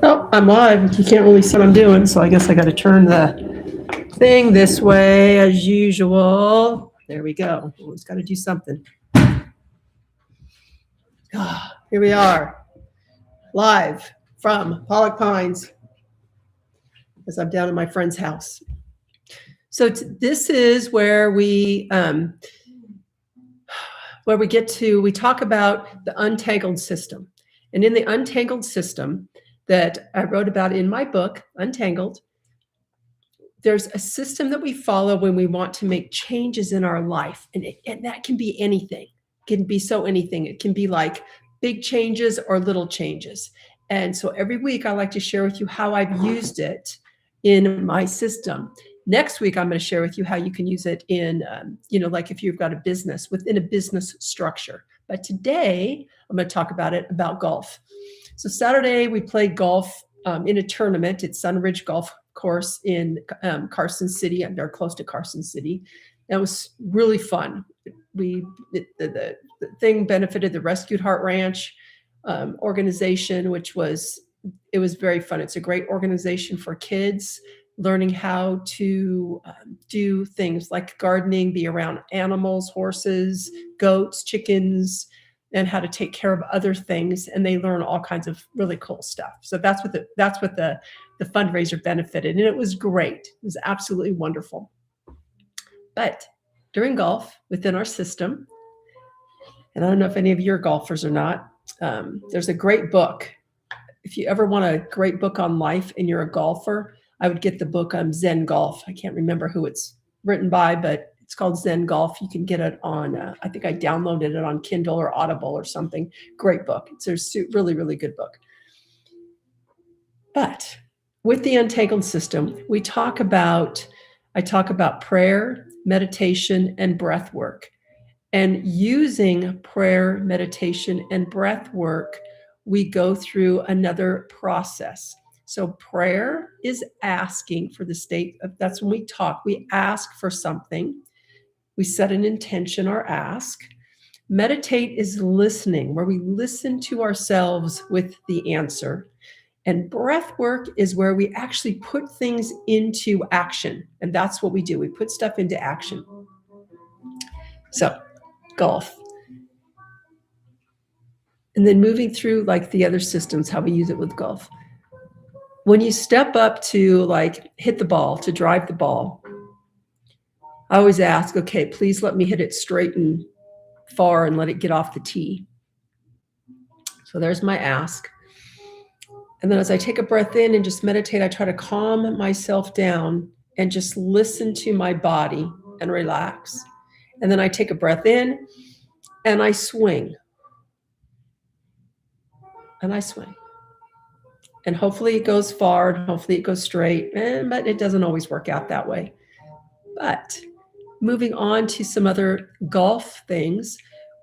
Oh, I'm live. You can't really see what I'm doing, so I guess I got to turn the thing this way as usual. There we go. Always got to do something. Here we are, live from Pollock Pines, as I'm down at my friend's house. So this is where we talk about the untangled system. And in the untangled system that I wrote about in my book, Untangled, there's a system that we follow when we want to make changes in our life. And that can be anything. It can be so anything. It can be like big changes or little changes. And so every week I like to share with you how I've used it in my system. Next week, I'm going to share with you how you can use it in, like if you've got a business within a business structure. But today, I'm going to talk about golf. So Saturday, we played golf in a tournament at Sunridge Golf Course in Carson City. They're close to Carson City. It was really fun. The thing benefited the Rescued Heart Ranch organization, it was very fun. It's a great organization for kids learning how to do things like gardening, be around animals, horses, goats, chickens, and how to take care of other things. And they learn all kinds of really cool stuff. So that's what the fundraiser benefited. And it was great. It was absolutely wonderful. But during golf, within our system, and I don't know if any of you are golfers or not, there's a great book. If you ever want a great book on life and you're a golfer, I would get the book Zen Golf. I can't remember who it's written by, but it's called Zen Golf. You can get it on, I think I downloaded it on Kindle or Audible or something. Great book. It's a really, really good book. But with the Untangled System, I talk about prayer, meditation, and breath work. And using prayer, meditation, and breath work, we go through another process. So prayer is asking for the state of, that's when we talk, we ask for something. We set an intention or ask. Meditate is listening, where we listen to ourselves with the answer. And breath work is where we actually put things into action. And that's what we do. We put stuff into action. So golf. And then moving through like the other systems, how we use it with golf. When you step up to like hit the ball, to drive the ball, I always ask, okay, please let me hit it straight and far and let it get off the tee. So there's my ask. And then as I take a breath in and just meditate, I try to calm myself down and just listen to my body and relax. And then I take a breath in and I swing. And I swing. And hopefully it goes far and hopefully it goes straight, but it doesn't always work out that way. But moving on to some other golf things,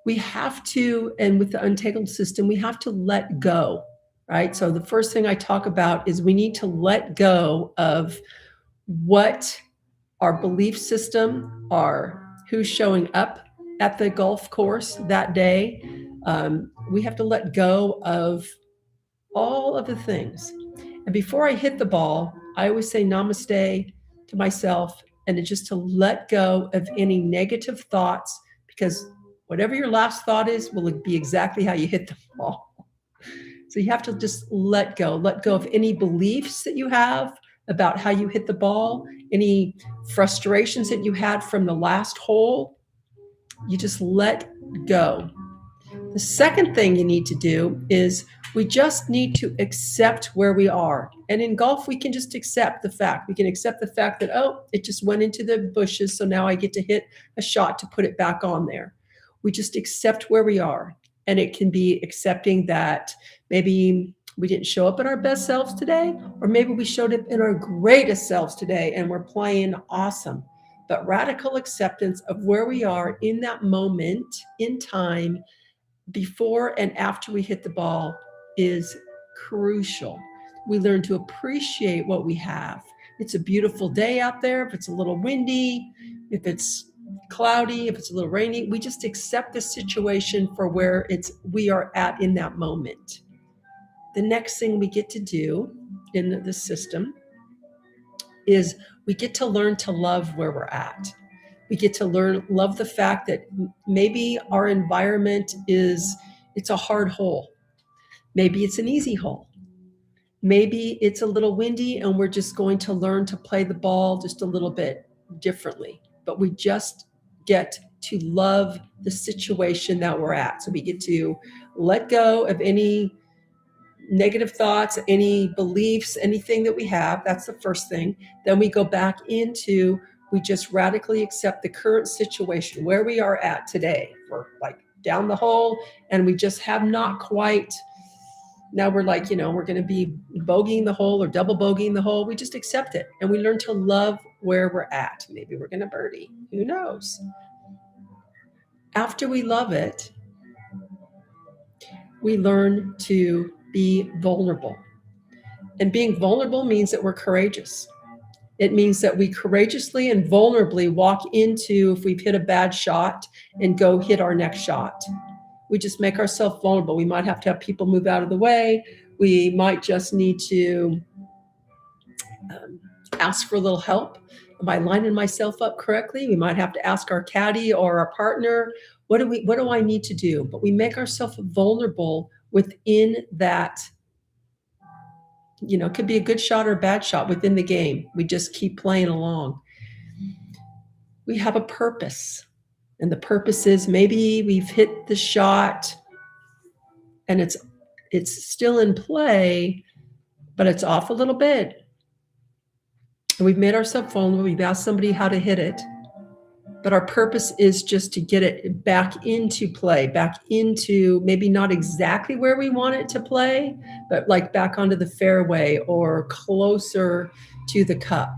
we have to, and with the Untangled System, we have to let go, right? So the first thing I talk about is we need to let go of what our belief system are, who's showing up at the golf course that day. We have to let go of all of the things. And before I hit the ball, I always say namaste to myself and just to let go of any negative thoughts, because whatever your last thought is will be exactly how you hit the ball. So you have to just let go of any beliefs that you have about how you hit the ball, any frustrations that you had from the last hole. You just let go. The second thing you need to do is we just need to accept where we are. And in golf, we can just accept the fact. We can accept the fact that, oh, it just went into the bushes, so now I get to hit a shot to put it back on there. We just accept where we are. And it can be accepting that maybe we didn't show up in our best selves today, or maybe we showed up in our greatest selves today and we're playing awesome. But radical acceptance of where we are in that moment in time before and after we hit the ball is crucial. We learn to appreciate what we have. It's a beautiful day out there. If it's a little windy, if it's cloudy, if it's a little rainy, we just accept the situation for where we are at in that moment. The next thing we get to do in the system is we get to learn to love where we're at. We get to love the fact that maybe our environment it's a hard hole. Maybe it's an easy hole. Maybe it's a little windy and we're just going to learn to play the ball just a little bit differently. But we just get to love the situation that we're at. So we get to let go of any negative thoughts, any beliefs, anything that we have. That's the first thing. Then we go back into, we just radically accept the current situation where we are at today. We're like down the hole and we just have not quite, now we're like, we're going to be bogeying the hole or double bogeying the hole. We just accept it and we learn to love where we're at. Maybe we're going to birdie. Who knows? After we love it, we learn to be vulnerable. And being vulnerable means that we're courageous. It means that we courageously and vulnerably walk into, if we've hit a bad shot, and go hit our next shot. We just make ourselves vulnerable. We might have to have people move out of the way. We might just need to ask for a little help. Am I lining myself up correctly? We might have to ask our caddy or our partner, what do I need to do? But we make ourselves vulnerable within that. It could be a good shot or a bad shot within the game. We just keep playing along. We have a purpose. And the purpose is maybe we've hit the shot and it's still in play, but it's off a little bit. And we've made ourselves vulnerable. We've asked somebody how to hit it. But our purpose is just to get it back into play, back into maybe not exactly where we want it to play, but like back onto the fairway or closer to the cup.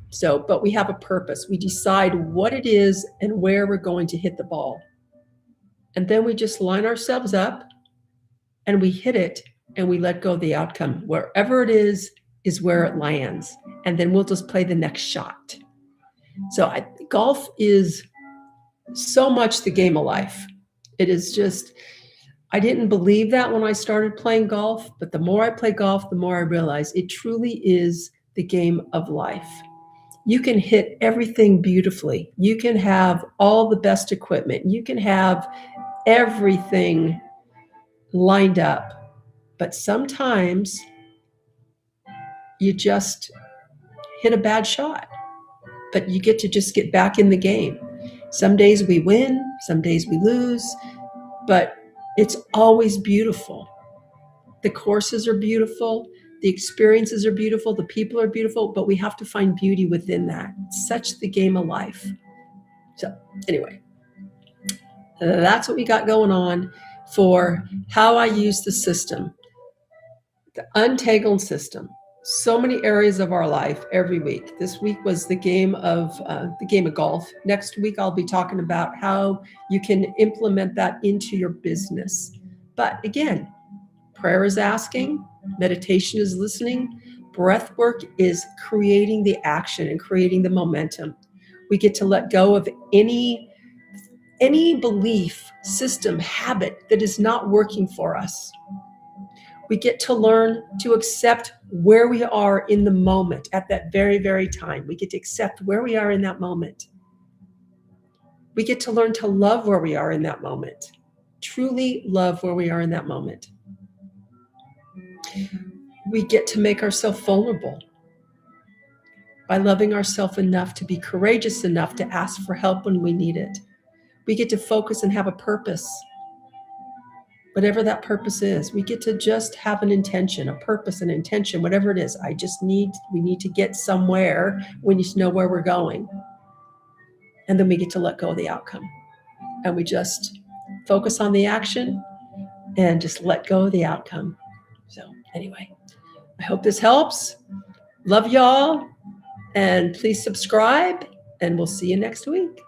So, but we have a purpose. We decide what it is and where we're going to hit the ball. And then we just line ourselves up and we hit it and we let go of the outcome. Wherever it is where it lands. And then we'll just play the next shot. So golf is so much the game of life. It is just, I didn't believe that when I started playing golf, but the more I play golf, the more I realize it truly is the game of life. You can hit everything beautifully. You can have all the best equipment. You can have everything lined up. But sometimes you just hit a bad shot. But you get to just get back in the game. Some days we win, some days we lose, but it's always beautiful. The courses are beautiful, the experiences are beautiful, the people are beautiful, but we have to find beauty within that. It's such the game of life. So anyway, that's what we got going on for how I use the system, the Untangled System. So many areas of our life every week. This week was the game of golf. Next week, I'll be talking about how you can implement that into your business. But again, prayer is asking, meditation is listening, breath work is creating the action and creating the momentum. We get to let go of any belief, system, habit that is not working for us. We get to learn to accept where we are in the moment at that very, very time. We get to accept where we are in that moment. We get to learn to love where we are in that moment. Truly love where we are in that moment. We get to make ourselves vulnerable by loving ourselves enough to be courageous enough to ask for help when we need it. We get to focus and have a purpose. Whatever that purpose is, we get to just have an intention, a purpose, an intention, whatever it is. We need to get somewhere. We need to know where we're going. And then we get to let go of the outcome. And we just focus on the action and just let go of the outcome. So anyway, I hope this helps. Love y'all. And please subscribe. And we'll see you next week.